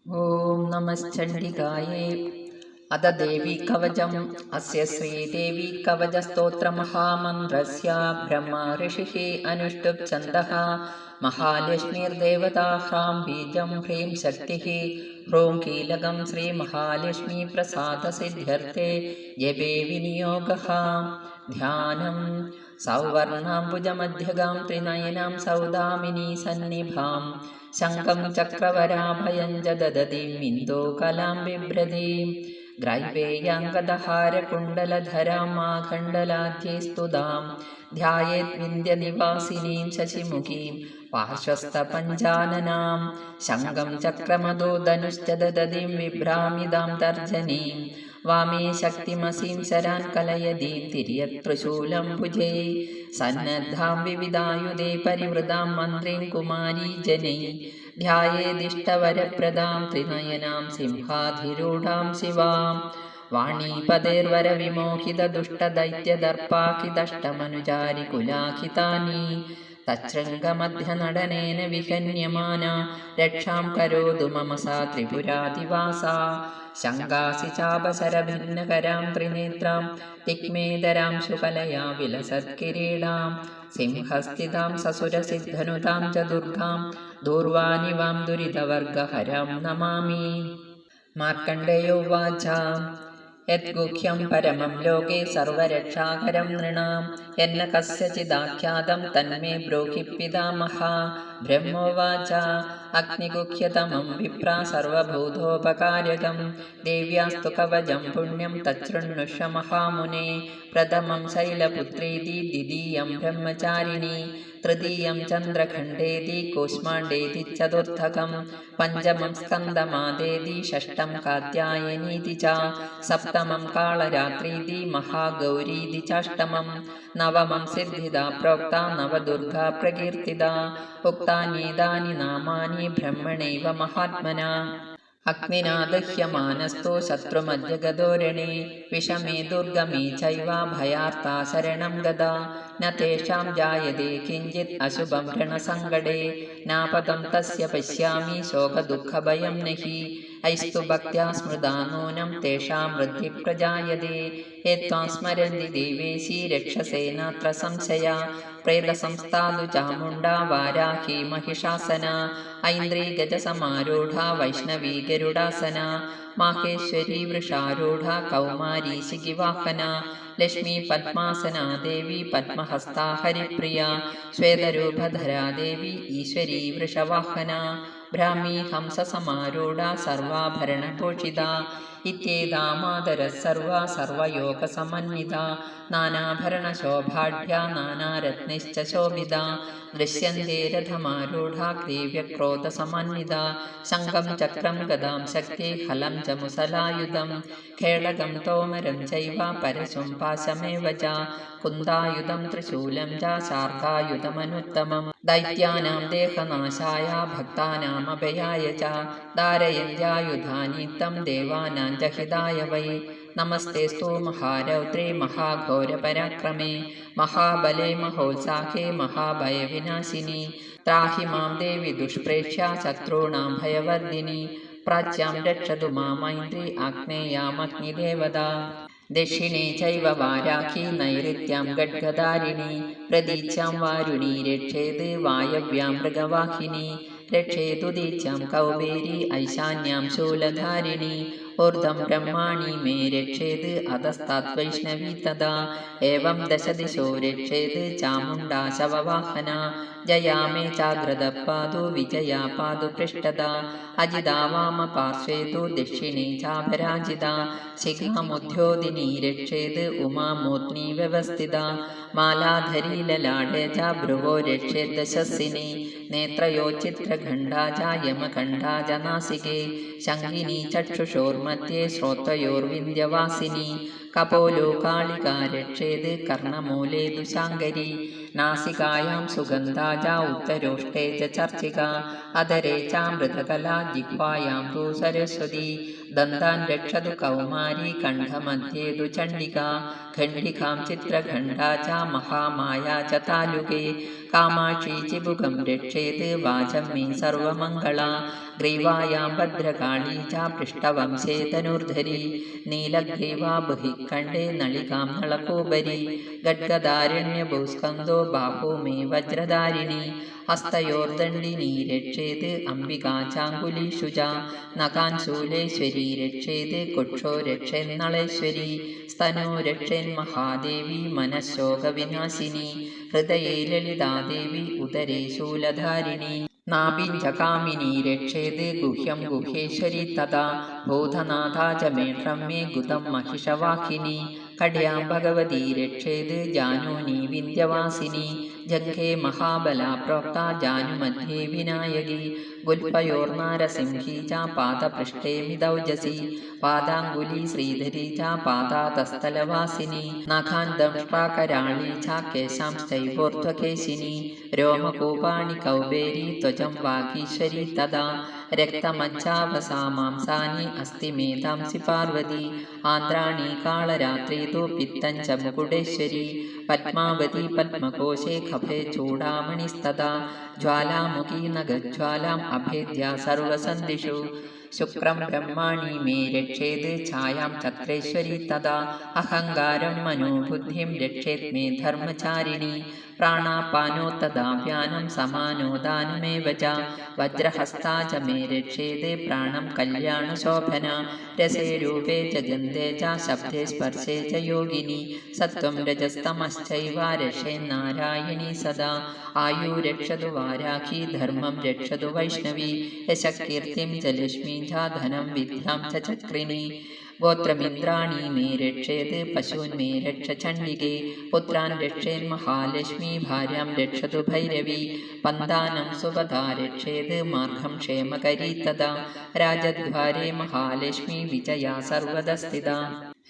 ഓം നമശ്ചണ്ഡികായേ. അത ദേവി കവചം. അസ്യ ശ്രീദേവി കവചസ്തോത്രമഹാമന്ത്രസ്യ ബ്രഹ്മ ഋഷിഃ അനുഷ്ടുപ് ഛന്ദഃ. മഹാലക്ഷ്മീർദേവതാ ഹ്രാം ബീജം ഹ്രീം ശക്തിഃ. ഹ്രൂം കീലകം ശ്രീമഹാലക്ഷ്മീ പ്രസാദസിദ്ധ്യർത്ഥേ ജപേ വിനിയോഗഃ. ധ്യാനം. സൗവർണാംബുജമധ്യഗാം ത്രിനയനാം സൗദാമിനീ സന്നിഭാം. ശംഖം ചക്രവരാഭയം ച ദദതീം ഇന്തോകലാം ബിഭ്രതീം. ഗ്രൈവേയാംഗദഹാരകുണ്ടലധരാം മാഖണ്ഡലാധ്യൈ സ്തുതാം. ധ്യായേത് വിന്ധ്യനിവാസിനീം ശശിമുഖീം പാർശ്വസ്ഥപഞ്ചാനനാം. ശംഖം ചക്രമദോ ധനുശ്ച ദദതീം വിഭ്രാമിതാം തർജനീം. വാമേ ശക്തിമസീം ശരാൻ കലയതീം തിര്യത് ത്രിശൂലം ഭുജൈ. സന്നദ്ധാം വിവിധായുധേ പരിവൃതാം മന്ത്രീം കുമാരീ ജനൈ. ധ്യായേദിഷ്ടവരപ്രദാം ത്രിനയനാം സിംഹാധിരൂഢാം ശിവാം. വാണീപതേർവരവിമോഹിത ദുഷ്ടദൈത്യദർപ്പാഖിതഷ്ടമനുചാരി കുലാഖിതാനി. തച്ഛൃംഗമധ്യനടനേന വിഹന്യമാന രക്ഷാം കരോതു മമ സാ ത്രിപുരാധിവാസാ. ശങ്കാസി ചാപശരഭിന്നകരാം ത്രിനേത്രാം തിക്മേതരാം ശുകലയാ വിലസത്കിരീടാം. സിംഹസ്ഥിതാം സസുരസിദ്ധനുതാം ച ദുർഗാം ദൂർവാനിവാം ദുരിതവർഗഹരാം നമാമി. മാർക്കണ്ഡേയോവാച. യദ്ഗുഹ്യം പരമം ലോകേ സർവരക്ഷാകരം നൃണാം യന്ന കസ്യചിദാഖ്യാതം തന്മേ ബ്രൂഹി പിതാമഹ. ബ്രഹ്മോവാച. അഗ്നിഗുഹ്യതമം വിപ്രാ സർവഭൂതോപകാരകം. ദേവ്യാസ്തു കവചം പുണ്യം തച്ഛൃണ്വഷ മഹാമുനെ. പ്രഥമം ശൈലപുത്രീതി ദ്വിതീയം ബ്രഹ്മചാരിണി. തൃതീയം ചന്ദ്രഖണ്ഡേതി കൂഷ്മാണ്ഡേതി ചതുർത്ഥകം. പഞ്ചമം സ്കന്ദമാദേതി ഷഷ്ടം കാത്യായനീതി ച. സപ്തമം കാളരാത്രീതി മഹാഗൗരീതി ചാഷ്ടമം. നവമം സിദ്ധിദാ പ്രോക്ത നവദുർഗാ പ്രകീർത്തിത. ഉക്താന്യേതാനി നാമാനി ബ്രഹ്മണൈവ മഹാത്മനാ. അഗ്നിനാ ദഹ്യമാനസ്തു ശത്രുമജ്ജഗദോരണേ. വിഷമേ ദുർഗമേ ചൈവ ഭയാർത്താ ശരണം ഗദാ. ന തേഷാം ജായതേ കിഞ്ചിത് അശുഭം രണസങ്കടേ. നാപദം തസ്യ പശ്യാമി ശോകദുഃഖഭയം നഹി. ഐസ്തു ഭക്ത്യാ സ്മൃതാ നൂനം തേഷാം വൃദ്ധി പ്രജായതേ. യത്വാം സ്മരന്തി ദേവേശി രക്ഷസേ നാത്ര സംശയാ. പ്രേതസംസ്ഥാതു ചാമുണ്ഡാ വാരാഹി മഹിഷാസന. ഐന്ദ്രീ ഗജസമാരൂഢ വൈഷ്ണവീ ഗരുഡാസന. മാഹേശ്വരീ വൃഷാരൂഢ കൗമാരീ ശിഖിവാഹന. ലക്ഷ്മീ പദ്മാസനാ ദേവി പദ്മഹസ്താ ഹരിപ്രിയ. ശ്വേതരൂപധരാ ദേവി ഈശ്വരീ വൃഷവാഹന. ഭ്രാമീ ഹംസസമാരൂഢ സർവാഭരണഭൂഷിത. ഇത്യേതാമാദരഃ സർവാ സർവയോഗസമന്വിത. നാനാഭരണശോഭാഢ്യ നാനാരത്നൈശ്ച ശോഭിത. ദൃശ്യന്തേ രഥമാരൂഢ ക്രീവ്യക്രോധസമന്വിത. ശംഖം ചക്രം ഗദാം ശക്തി ഹലം ച മുസലായുധം. ഖേളകം തോമരം ചൈവ പരശും പാശമേവ ച. കുന്ദായുധം ത്രിശൂലം ച ശാർഘായുധമനുത്തമം. ദൈത്യാനാം ദേഹനാശായ ഭക്താനാം അഭയായ ച. ധാരയന്ത്യായുധാനി തം ദേവാനാം ച ഹിതായ വൈ. നമസ്തേസ്തു മഹാരൗദ്രേ മഹാഘോരപരാക്രമേ. മഹാബലേ മഹോത്സാഹേ മഹാഭയവിനാശിനി. ത്രാഹി മാം ദേവി ദുഷ്പ്രേക്ഷ്യ ശത്രുണാം ഭയവർദ്ധിനി. പ്രാച്യാം രക്ഷതു മാമൈന്ദ്രി ആഗ്നേയാമഗ്നിദേവതാ. ദക്ഷിണേ ചൈവ വാരാഹി നൈഋത്യാം ഖഡ്ഗധാരിണി. പ്രതീച്യാം വാരുണീ രക്ഷേത് വായവ്യാം മൃഗവാഹിനി. രക്ഷേതുദീച്യാം കൗബേരി ഐശാന്യാം ശൂലധാരിണി. ഊർധ്വം ബ്രഹ്മാണി മേ രക്ഷേത് അധസ്താത് വൈഷ്ണവീ തഥാ. ഏവം ദശദിശോ രക്ഷേത് ചാമുണ്ഡാ ശവവാഹന. ജയാ മേ ചാഗ്രത പാതു വിജയാ പാതു പൃഷ്ഠത. അജിതാ വാമ പാർശ്വേ തു ദക്ഷിണേ ചാപരാജിത. ശിഖാമുദ്യോദിനീ രക്ഷേത് ഉമാമൂർധ്നി വ്യവസ്ഥിത. മാലാധരീ ലലാടേ ച ഭ്രുവോ രക്ഷേദ്ദശസ്സിനി. നേത്രയോ ചിത്രഖണ്ഡാ ച യമഖണ്ഡാ ച നാസികേ. ശംഖിനി ചക്ഷുഷോർമധ്യേ ശ്രോത്രയോർവിന്ധ്യവാസിനി. കപോലോ കാളികാ രക്ഷേത് കർണമൂലേ ദുശാങ്കരി. नासिकायां सुगन्धा उत्तरोष्टे च चर्चिका अधरे चामृतकला जिह्वायां तु सरस्वती दन्तान् रक्षतु कौमारी कण्ठमध्ये तु चण्डिका खण्डिकां चित्रखण्डा च महामाया च तालुके कामाक्षी चिबुकं रक्षेत् वाचं मे सर्वमङ्गला ग्रीवायां भद्रकाली च पृष्ठवंशे तनुर्धरी नीलग्रीवा बहिः खण्डे नलिकां नळकोपरि गड्गदारण्यभूस्कन्धो बाहु मे वज्रधारिणी हस्तयोर्दण्डिनी रक्षेत् अम्बिका चाङ्गुलीषु च नखान् शूलेश्वरी रक्षेत् कुक्षो रक्षेन्नळेश्वरी स्तनो रक्षेन्महादेवी मनःशोकविनाशिनी हृदये ललितादेवी उदरे शूलधारिणी नाभिञ्जकामिनी रक्षेत् गुह्यं गुह्येश्वरी तथा भूतनाथा च मेढ्रं मे गुदं महिषवाहिनी कड्यां भगवती रक्षेत् जानूनी विन्ध्यवासिनी जङ्घे महाबला प्रोक्ता जानुमध्ये विनायकी गुल्फयोर्नारसिंही च पादपृष्ठे मिदौजसी पादाङ्गुली श्रीधरी च पादातस्थलवासिनी नखान् दंष्ट्राकराळी च केशांश्चैवोर्ध्वकेशिनी रोमकूपाणि कौबेरी त्वचं वागीश्वरी तदा रक्तमज्जावसा मांसानि अस्ति मेधांसि पार्वती आन्द्राणि कालरात्रि तु पित्तं च मुकुटेश्वरी पद्मावती पद्मकोशे खभे चूडामणिस्तदा ज्वालामुखी नगज्वालाम् अभेद्या सर्वसन्धिषु शुक्रं ब्रह्माणि मे रक्षेत् छायां छत्रेश्वरी तदा अहङ्कारं मनोबुद्धिं रक्षेत् मे धर्मचारिणी प्राणापानोत्तदाव्यानं समानोदानमेव च वज्रहस्ता च मे रक्षेत् प्राणं कल्याणशोभना रसे रूपे च गन्धे च शब्दे स्पर्शे च योगिनी सत्त्वं रजस्तमश्चैव रक्षेन्नारायणी सदा आयु रक्षतु वाराही धर्मं रक्षतु वैष्णवी यशकीर्तिं च लक्ष्मीं च धनं विद्यां च चक्रिणी गोत्रमिन्द्राणि मे रक्षेत् पशून् मे रक्ष चण्डिके पुत्रान् रक्षेन्महालक्ष्मी भार्यां रक्षतु भैरवी पन्दानं सुभदा रक्षेत् मार्गं क्षेमकरी तदा राजद्वारे महालक्ष्मी विजया सर्वदस्थिता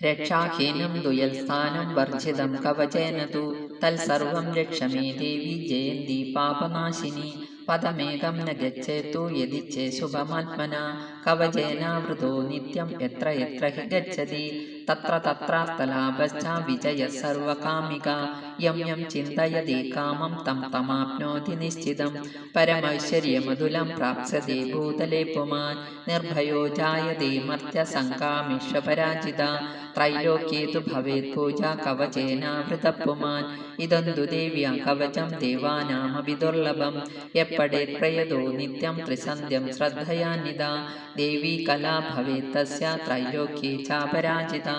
रक्षाहीनं दुयल्स्थानं वर्जितं कवचेन तु तत्सर्वं रक्ष मे देवी जयन्ती पापनाशिनी पदमेकं न गच्छेत्तु यदिच्छे शुभमात्मना कवचेनावृतो नित्यं यत्र यत्र हि गच्छति तत्र तत्रार्थलाभश्च विजयः सर्वकामिका यं यं चिन्तयति कामं तं तमाप्नोति निश्चितं परमैश्वर्यमधुलं प्राप्स्यते भूतले पुमान् निर्भयो जायते मर्त्यसङ्कामिष्वपराजिता त्रैलोक्ये तु भवेत् पूजा कवचेनावृतः पुमान् इदं तु देव्या कवचं देवानामपि दुर्लभं यप्पठेत् प्रयतो नित्यं त्रिसन्ध्यं श्रद्धयान्विता देवी कला भवेत् तस्या त्रैलोक्ये चापराजिता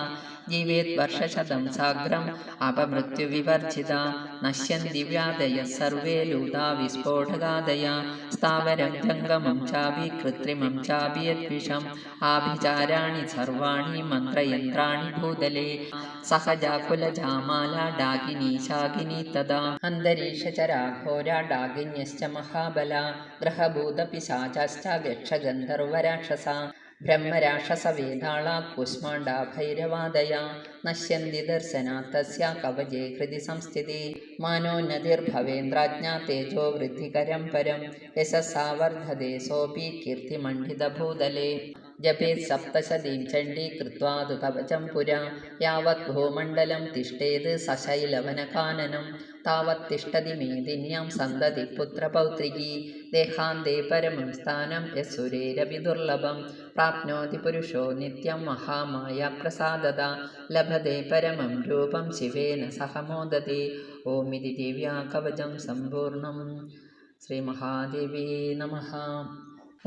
जीवेत् वर्षशतं साग्रम् अपमृत्युविवर्जिता नश्यन्ति व्याधयः सर्वे लूता विस्फोटकादया स्थावरं जङ्गमं चापि कृत्रिमं चापि यद्विषम् आभिचाराणि सर्वाणि मन्त्रयन्त्राणि भूतले सहजा कुलजामाला डाकिनी शाकिनी तदा अन्तरीक्षचराघोरा डाकिन्यश्च महाबला ग्रहभूतपिशाचाश्च यक्षगन्धर्वराक्षसा ब्रह्मराक्षसवेदाळा कूष्माण्डा भैरवादया नश्यन्ति दर्शनात् तस्या कवचे हृदि संस्थिति मानोन्नतिर्भवेन्द्राज्ञा तेजो वृद्धिकरं परं यशसा वर्धते सोऽपि कीर्तिमण्डितभूतले जपेत् सप्तशतीं चण्डी कृत्वा तु कवचं पुरा यावत् भूमण्डलं तिष्ठेत् सशैलवनकाननं तावत् तिष्ठति मेदिन्यां सन्तति पुत्रपौत्रिकी देहान्ते परमं स्थानं यस्सुरेरपि दुर्लभं प्राप्नोति पुरुषो नित्यं महामाया प्रसाददा लभते परमं रूपं शिवेन सह मोदते ओमिति देव्या कवचं सम्पूर्णं श्रीमहादेवी नमः।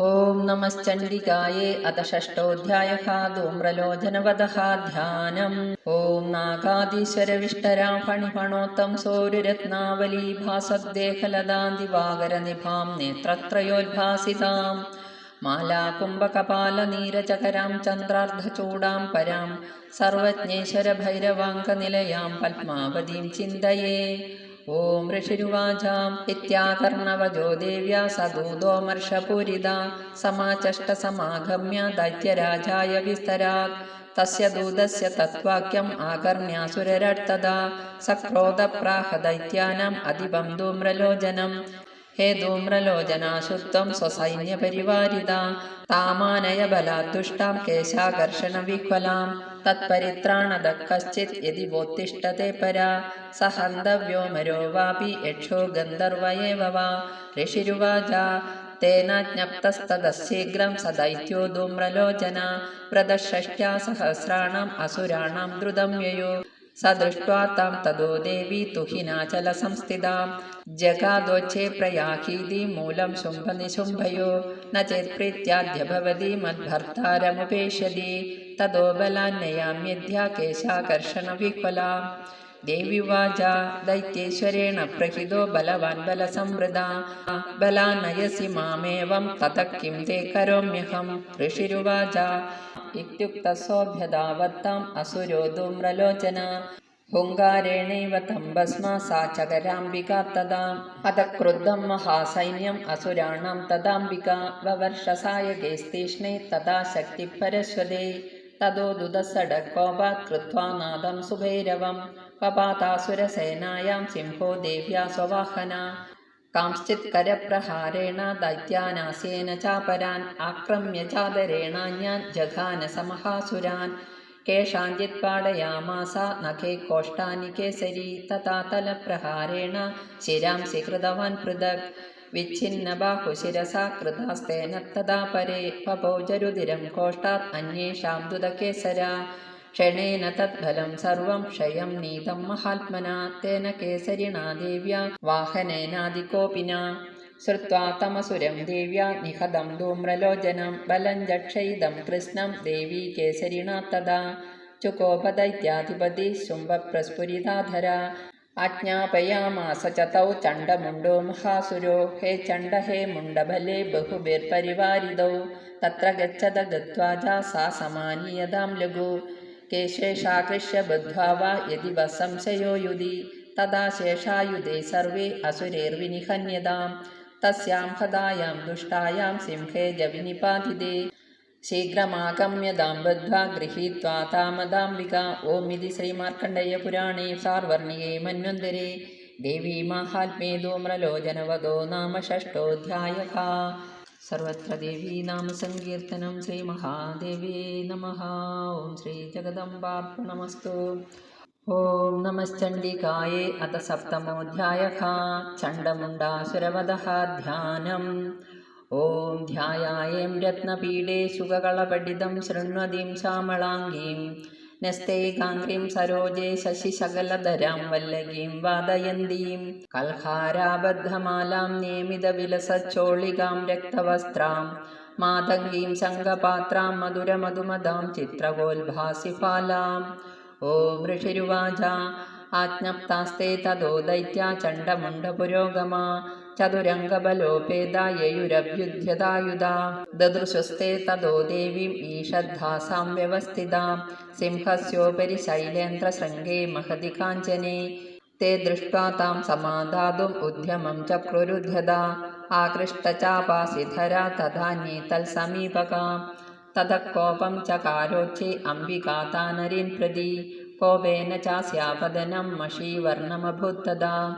ॐ नमश्चण्डिकायै अथ षष्ठोऽध्यायः धूम्रलोचनवधः ध्यानम् ॐ नागाधीश्वरविष्टरा फणिफणोत्तं सौर्यरत्नावली भासद्देहलदां दिवाकरनिभां नेत्रत्रयोद्भासितां मालाकुम्भकपालनीरचकरां चन्द्रार्धचूडां परां सर्वज्ञेश्वरभैरवाङ्कनिलयां पद्मावतीं चिन्तये। ॐ ऋषिरुवाच इत्याकर्णवजो देव्या सदूतोमर्षपूरिता समाचष्टसमागम्य दैत्यराजाय विस्तरात् തസ്യ ദൂതസ്യ തദ്വാക്യം ആകർണ്യാസുരരട്ടതാ സക്രോധപ്രാഹ ദൈത്യാനാം അധിപം ധൂമ്രലോചനം. ഹേ ധൂമ്രലോചനാശുത്വം സ്വസൈന്യപരിവാരിത താമാനയ ബലാദുഷ്ടാം കേശാകർഷണ വിഹ്വലാം തത്പരിത്രാണദ കശ്ചിത് യദി വോത്തിഷ്ഠത്തെ പരാ സ ഹന്തവ്യോ മരോ വാപി യക്ഷോ ഗന്ധർവ ഏവ വാ. ഋഷിരുവാച തേന ജ്ഞപ്തസ്തദശീഘ്രം സ ദൈത്യോ ധൂമ്രലോചന വ്രതഷ്ട്യാ സഹസ്രാണാം അസുരാണാം ദ്രുതം യയോ. സ ദൃഷ്ട്വാ താം തദോ ദേവി തുഹിനാചല സംസ്ഥിതാം ജഗാദോച്ഛേ പ്രയാഹീതി മൂലം ശുംഭനിശുംഭയോ ന ചേത് പ്രീത്യാദ്യ ഭവതി മദ്ഭർത്താരമുപേക്ഷ്യതി തദോ ബലാന്നയാമ്യദ്ധ്യാ കേശാകർഷണ വിഹ്വലാ. ദേവ്യുവാച ദൈത്യേശ്വരേണ പ്രഹിതോ ബലവാൻ ബലസംവൃതാ ബലാനയസി മാമേവം തതഃ കിം തേ കരോമ്യഹം. ഋഷിരുവാച ഇത്യുക്തസോഭ്യതാവത്താം അസുരോ ധൂമ്രലോചന ഹുങ്കാരേണൈവ തം ഭസ്മാ സാ ചകരാംബികാ തദാ. അത ക്രുദ്ധം മഹാസൈന്യം അസുരാണാം തദാംബികാ വവർഷസായകൈസ്തീഷ്ണൈ തഥാ ശക്തിപരശ്വതേ. തദോ ദുദസഡകോപാത് കൃത്വാ നാദം സുഭൈരവം പപാതാസുരസേനായാം സിംഹോ ദേവ്യാ സ്വവാഹനാ. കാംശ്ചിത് കരപ്രഹാരേണ ദൈത്യാനാസ്യേന ചാപരാൻ ആക്രമ്യ ചാദരേണാന്യാൻ ജഘാന സമഹാസുരാൻ. കേഷാഞ്ചിത് പാടയാമാസ നഖേ കോഷ്ടാനി കേസരി തഥാ തലപ്രഹാരേണ ശിരാംസി കൃതവാൻ പൃഥക്. വിച്ഛിന്ന ബാഹുശിരസാ കൃതാസ്തേന തഥാ പരേ പപൗജരുതിരം കോഷ്ടാത് അന്യേഷാം ദുതകേസരാ. ക്ഷണേന തദ്ഫലം സർവം ക്ഷയം നീതം മഹാത്മനാ തേന കേസരിണാ ദേവ്യാ വാഹനേനാദികോപിനാ. ശ്രുത്വാ തമസുരം ദേവ്യാ നിഹതം ധൂമ്രലോചനം ബലം ജക്ഷയിതം കൃഷ്ണം ദേവീ കേസരിണാ തഥാ. ചുകോപദൈത്യാധിപതി ശുംഭപ്രസ്ഫുരിതാധരാ ആജ്ഞാപയാമാസ ച തൗ ചണ്ഡമുണ്ടോ മഹാസുരോ. ഹേ ചണ്ഡ ഹേ മുണ്ഡബലേ ബഹുഭിർപരിവാരിതൗ തത്ര ഗച്ഛത ഗത്വാ ജാസാ സമാനീയതാം ലഘു. കേശേഷാകൃഷ്യ ബദ്ധ്വാ വാ യദി വ സംശയോ യുധി തഥാ ശേഷായുധേ സർവേ അസുരൈർവിനിഹന്യതാം. തസ്യാം ഹതായാം ദുഷ്ടായാം സിംഹേ ജവിനിപാതിതേ ശീഘ്രമാഗമ്യതാം ബദ്ധ്വാ ഗൃഹീത്വാ താമദാംബികാ. ഓം ഇതി ശ്രീമാർക്കണ്ഡേയപുരാണേ സാർവർണികേ മന്വന്തരേ ദേവീ മാഹാത്മ്യേ ധൂമ്രലോചനവധോ നാമ ഷഷ്ടോऽധ്യായഃ. സർവത്ര ദേവീ നാമ സങ്കീർത്തനം. ശ്രീ മഹാദേവ്യേ നമഃ. ഓം ശ്രീ ജഗദംബാർപ്പണമസ്തു. ഓം നമശ്ചണ്ഡികായേ. അത സപ്തമോऽധ്യായഃ. ചണ്ഡമുണ്ഡാസുരവധഃ. ധ്യാനം. ഓം ധ്യായായേം രത്നപീഠേ ശുകകളപഠിതം ശൃണ്വതീം ശ്യാമളാംഗീം നസ്തൈകാംഗ്രീം സരോജേ ശശിശകലധരാം വല്ലകീം വാദയന്തീം കൽഹാരാബദ്ധമാലാം നിയമിതവിലസച്ചോളികാം രക്തവസ്ത്രാം മാതംഗീം ശംഖപാത്രാം മധുരമധുമദാം ചിത്രകോൽഭാസിഫാലാം. ഓം ഋഷിരുവാച ആജ്ഞപ്താസ്തേ തദോ ദൈത്യാ ചണ്ഡമുണ്ഡപുരോഗമാ ചതുരംഗബലോപേതാ യയുരഭ്യുദ്ധ്യതായുധാ. ദദൃശുസ്തേ തദോ ദേവീം ഈഷദ്ധാസാം വ്യവസ്ഥിതാം സിംഹസ്യോപരി ശൈലേന്ദ്രശൃംഗേ മഹതി കാഞ്ചനേ. തേ ദൃഷ്ട്വാ താം സമാധാതും ഉദ്യമം ചക്രുരുദ്ധ്യതാ ആകൃഷ്ടചാപാസിധരാ തഥാന്യേ തൽസമീപകാം. തതഃ കോപം ചകാരോച്ചേ അംബികാ താനരീൻ പ്രതി കോപേന ചാസ്യാപതനം മഷീവർണമഭൂത്തദാ.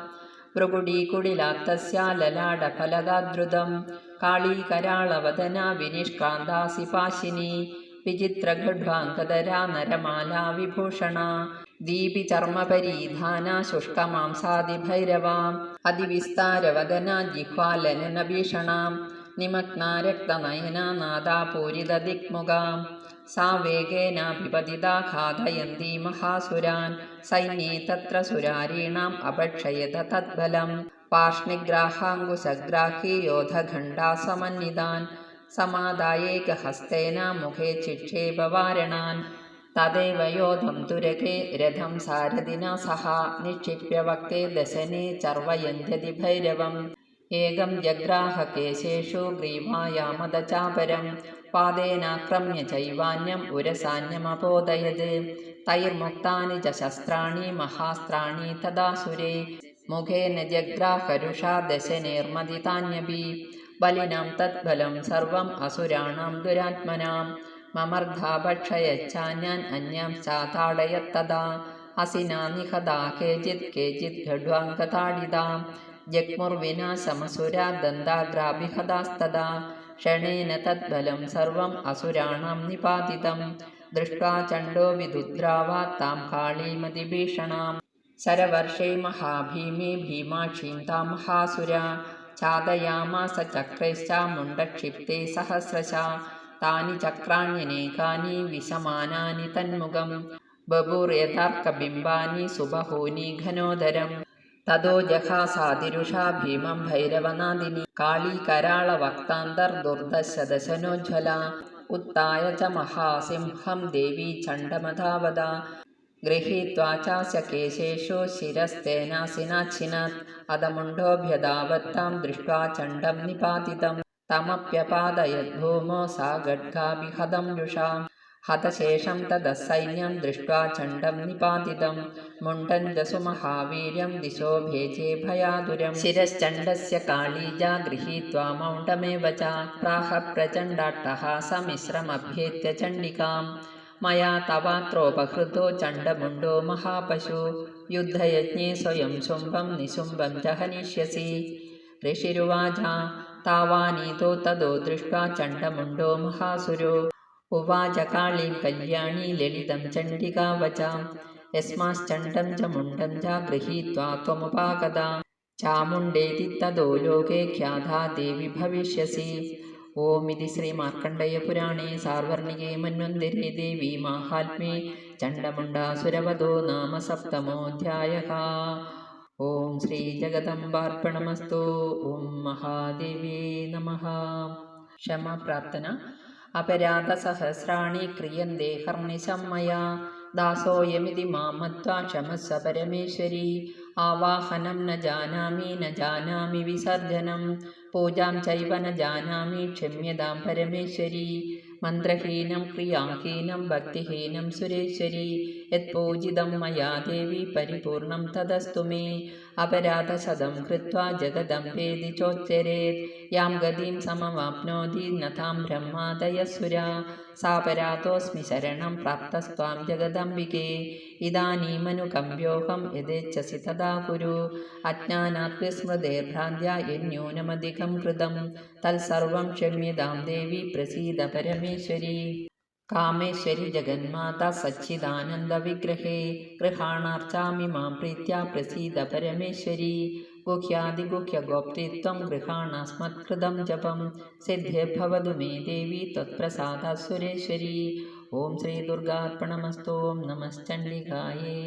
ഭൃഗുടീകുടിലാത്തസ്യാ ലലാടഫലകാദ്രുതം കാളീകരാളവദനാ വിനിഷ്ക്രാന്താസി പാശിനി വിചിത്രഗഡ്വാങ്കധരാ നരമാലാ വിഭൂഷണാ ദീപിചർമ്മപരീധാനാ ശുഷ്കമാംസാദിഭൈരവാ അതിവിസ്താരവദനാ ജിഹ്വാലനനഭീഷണാ നിമഗ്നാ രക്തനയനാ നാദാ പൂരിതദിക്മുഖാ. സാ വേഗേനാഭിപതിതാ ഘാതയന്തി മഹാസുരാൻ സൈന്യേ തത്ര സുരാരീണാം അപക്ഷയത തദ്ബലം. പാർഷ്ണിഗ്രാഹാങ്കുശഗ്രാഹീ യോധഖണ്ഡാ സമന്വിതാൻ സമാദായേകഹസ്തേന മുഖേ ചിക്ഷേപവാരണാൻ. തദേവ യോധം തുരകേ രഥം സാരഥിനാ സഹ നിക്ഷിപ്യ വക്തേ ദശനേ ചർവയന്ത്യതി ഭൈരവം. ഏകം ജഗ്രാഹ കേശേഷു ഗ്രീവായാമദചാപരം പാദേനാക്രമ്യ ചൈവാന്യം ഉരസാന്യമപോദയത്. തൈർമുക്താനി ച ശസ്ത്രാണി മഹാസ്ത്രാണി തദാസുരേ മുഖേന ജഗ്രാഹരുഷാ ദശനേർമദിതാന്യപി. ബലിനാം തദ്ബലം സർവം അസുരാണാം ദുരാത്മനാം മമർദ്ധാ ഭക്ഷയച്ചാന്യാൻ അന്യാംശ്ചാതാടയത്തഥാ അസിനാ നിഹതാ കേചിത് കേചിത് ഖഡ്വാംഗതാഡിതാ ജഗ്മുർവിനാശമസുരാ ദന്താഗ്രാഭിഹതാസ്തദാ ക്ഷണേന തദ്ബലം സർവം അസുരാണാം നിപാതിതം ദൃഷ്ട്വാ ചണ്ഡോ വിദുദ്രാവാ താം കാളീമതിഭീഷണാം ശരവർഷേ മഹാഭീമേ ഭീമാക്ഷീം താം മഹാസുരാ ഛാദയാമാസ ചക്രൈശ്ചാമുണ്ഡക്ഷിപ്തേ സഹസ്രശാ താനി ചക്രാണ്യനേകാനി വിശമാനാനി തന്മുഖം ബഭൂർയഥാർക്കബിംബാനി സുബഹൂനി ഘനോദരം തതോ ജഹാസാതിരുഷാ ഭീമം ഭൈരവനാദിനി കാളീ കരാളവക്താന്തർദുർദശദശനോജ്വല ഉത്തായ ച മഹാസിംഹം ദേവീ ചണ്ഡമധാവത ഗൃഹീത്വാ ചാസ്യ കേശേഷു ശിരസ്തേനാസിനാച്ഛിനത് അധമുണ്ഡോഭ്യധാവത്താം ദൃഷ്ട്വാ ചണ്ഡം നിപാതിതം തമപ്യപാദയദ്ഭൂമോ സാ ഖഡ്ഗാഭിഹതം രുഷാ ഹതശേഷം തദസൈന്യം ദൃഷ്ട്വാ ചണ്ഡം നിപാതിതം മുണ്ഡൻ ദശു മഹാവീര്യം ദിശോ ഭേജേ ഭയാതുരം ശിരശ്ചണ്ഡസ്യ കാളീജാ ഗൃഹീത്വാ മൗഢമേവ ച പ്രാഹ പ്രചണ്ഡാട്ടഹാസമിശ്രമഭ്യേത്യ ചണ്ഡികാം മയാ തവാത്രോപഹൃതോ ചണ്ഡമുണ്ഡോ മഹാപശു യുദ്ധയജ്ഞേ സ്വയം ശുംഭം നിശുംഭം ച ഹനിഷ്യസി ഋഷിരുവാച താവാനീതോ തദോ ദൃഷ്ട്വാ ചണ്ഡമുണ്ഡോ മഹാസുരോ ഉവാച കാളീം കല്യാണീ ലളിതം ചണ്ഡികാവചാ യസ്മാശ്ചണ്ഡം ച മുണ്ഡം ച ഗൃഹീത്വാ ത്വമുപാഗത ചാമുണ്ഡേതി തതോ ലോകേ ഖ്യാതാ ദേവി ഭവിഷ്യസി. ഓം ഇതി ശ്രീ മാർക്കണ്ഡേയപുരാണേ സാർവർണികേ മന്വന്തരേ ദേവീ മാഹാത്മ്യേ ചണ്ഡമുണ്ഡാസുരവധോ നാമ സപ്തമോऽധ്യായഃ. ഓം ശ്രീ ജഗദംബാർപ്പണമസ്തു. ഓം മഹാദേവ്യേ നമഃ. ക്ഷമാപ്രാർത്ഥന. അപരാധസഹസ്രാണി ക്രിയന്തേ ഹർനിശം മയാ ദാസോയമിതി മാം മത്വാ ക്ഷമസ്വ പരമേശ്വരി. ആവാഹനം ന ജാനാമി വിസർജനം പൂജാം ചൈവ ന ജാനാമി ക്ഷമ്യതാം പരമേശ്വരി. മന്ത്രഹീനം ക്രിയാഹീനം ഭക്തിഹീനം സുരേശ്വരി. യത്പൂജിതം മയാ ദേവി പരിപൂർണം തദസ്തു മേ. അപരാധശതം കൃത്വാ ജഗദംബേതി ചോച്ചരേത് യാം ഗതിം സമവാപ്നോതി ന താം ബ്രഹ്മാദയസുരാ. സാപരാധോസ്മി ശരണം പ്രാപ്തസ്ത്വാം ജഗദംബികേ. ഇദാനീമനുകമ്പ്യോഹം യഥേച്ഛസി തഥാ കുരു. അജ്ഞാനാത് വിസ്മൃതേർഭ്രാന്ത്യാ യന്യൂനമധികം കൃതം തത്സർവം ക്ഷമ്യതാം ദേവി പ്രസീദ പരമേശ്വരി. കാമേശ്വരി ജഗന്മാതാ സച്ചിദാനന്ദവിഗ്രഹേ ഗൃഹാണാർച്ചാമി മാം പ്രീത്യാ പ്രസീദ പരമേശ്വരി. ഗുഹ്യാദിഗുഹ്യഗോപ്തൃത്വം ഗൃഹാണാസ്മത്കൃതം ജപം സിദ്ധിർഭവതു മേ ദേവി ത്വത്പ്രസാദാത് സുരേശ്വരി. ഓം ശ്രീ ദുർഗാർപ്പണമസ്തു. ഓം നമശ്ചണ്ഡികായേ.